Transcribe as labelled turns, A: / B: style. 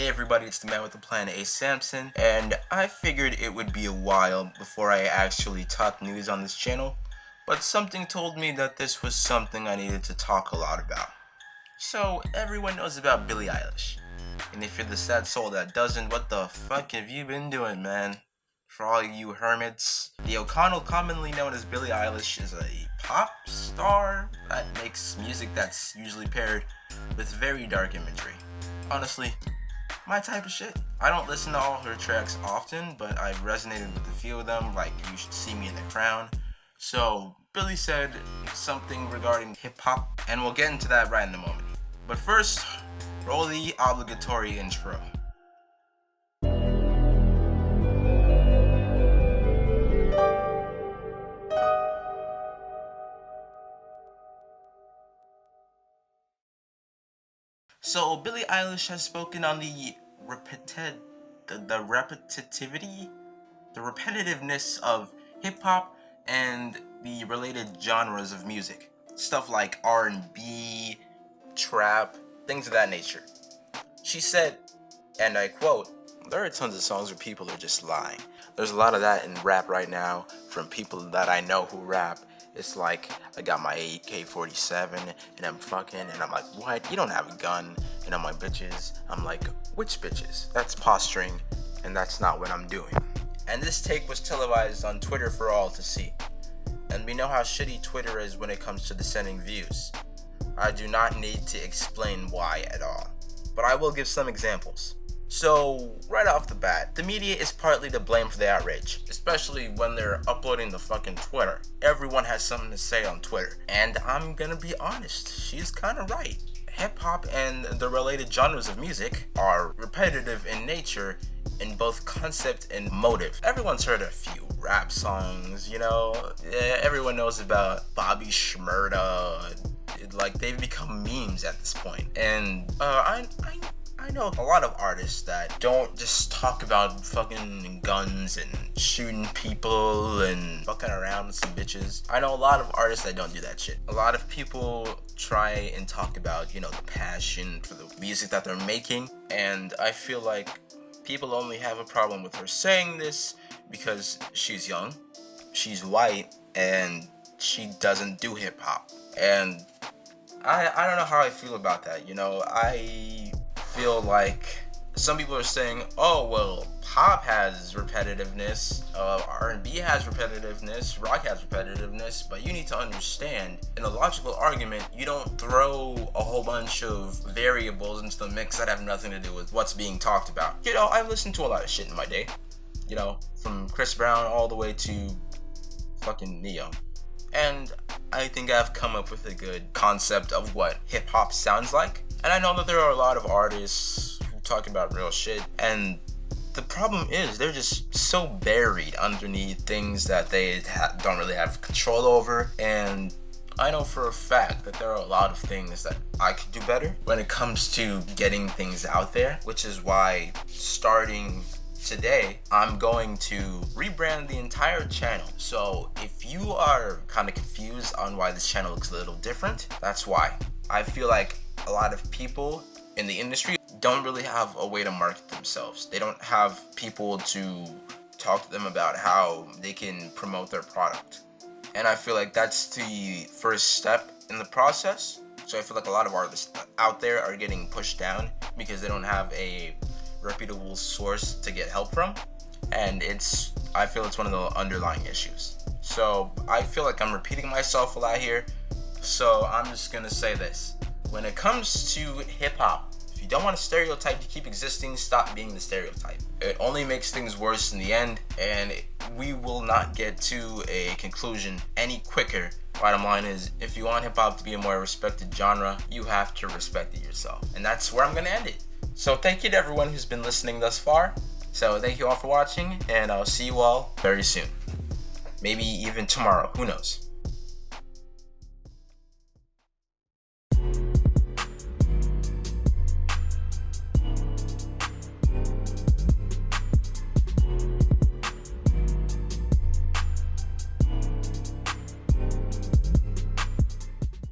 A: Hey everybody, it's the man with the plan, A. Samson, and I figured it would be a while before I actually talk news on this channel, but something told me that this was something I needed to talk a lot about. So, everyone knows about Billie Eilish, and if you're the sad soul that doesn't, what the fuck have you been doing, man? For all you hermits, the O'Connell, commonly known as Billie Eilish, is a pop star that makes music that's usually paired with very dark imagery. Honestly, my type of shit. I don't listen to all her tracks often, but I've resonated with a few of them, like You Should See Me in the Crown. So, Billie said something regarding hip-hop, and we'll get into that right in a moment. But first, roll the obligatory intro. So, Billie Eilish has spoken on the repetitiveness of hip-hop and the related genres of music. Stuff like R&B, trap, things of that nature. She said, and I quote, "There are tons of songs where people are just lying. There's a lot of that in rap right now from people that I know who rap. It's like, I got my AK-47 and I'm fucking, and I'm like, what? You don't have a gun." And I'm like, bitches. I'm like, which bitches? That's posturing, and that's not what I'm doing. And this take was televised on Twitter for all to see. And we know how shitty Twitter is when it comes to dissenting views. I do not need to explain why at all, but I will give some examples. So, right off the bat, the media is partly to blame for the outrage, especially when they're uploading the fucking Twitter. Everyone has something to say on Twitter, and I'm gonna be honest, she's kinda right. Hip-hop and the related genres of music are repetitive in nature in both concept and motive. Everyone's heard a few rap songs, you know? Everyone knows about Bobby Shmurda. Like, they've become memes at this point. And I know a lot of artists that don't just talk about fucking guns and shooting people and fucking around with some bitches. I know a lot of artists that don't do that shit. A lot of people try and talk about, you know, the passion for the music that they're making, and I feel like people only have a problem with her saying this because she's young, she's white, and she doesn't do hip-hop. And I don't know how I feel about that, you know? I feel like some people are saying, oh, well, pop has repetitiveness, R&B has repetitiveness, rock has repetitiveness, but you need to understand, in a logical argument, you don't throw a whole bunch of variables into the mix that have nothing to do with what's being talked about. You know, I've listened to a lot of shit in my day, you know, from Chris Brown all the way to fucking Neo. And I think I've come up with a good concept of what hip-hop sounds like. And I know that there are a lot of artists who talk about real shit, and the problem is they're just so buried underneath things that they don't really have control over. And I know for a fact that there are a lot of things that I could do better when it comes to getting things out there, which is why starting today, I'm going to rebrand the entire channel. So if you are kind of confused on why this channel looks a little different, that's why. I feel like a lot of people in the industry don't really have a way to market themselves. They don't have people to talk to them about how they can promote their product. And I feel like that's the first step in the process. So I feel like a lot of artists out there are getting pushed down because they don't have a reputable source to get help from. And I feel it's one of the underlying issues. So I feel like I'm repeating myself a lot here. So I'm just gonna say this. When it comes to hip-hop, if you don't want a stereotype to keep existing, stop being the stereotype. It only makes things worse in the end, and we will not get to a conclusion any quicker. Bottom line is, if you want hip-hop to be a more respected genre, you have to respect it yourself. And that's where I'm gonna end it. So thank you to everyone who's been listening thus far. So thank you all for watching, and I'll see you all very soon. Maybe even tomorrow, who knows?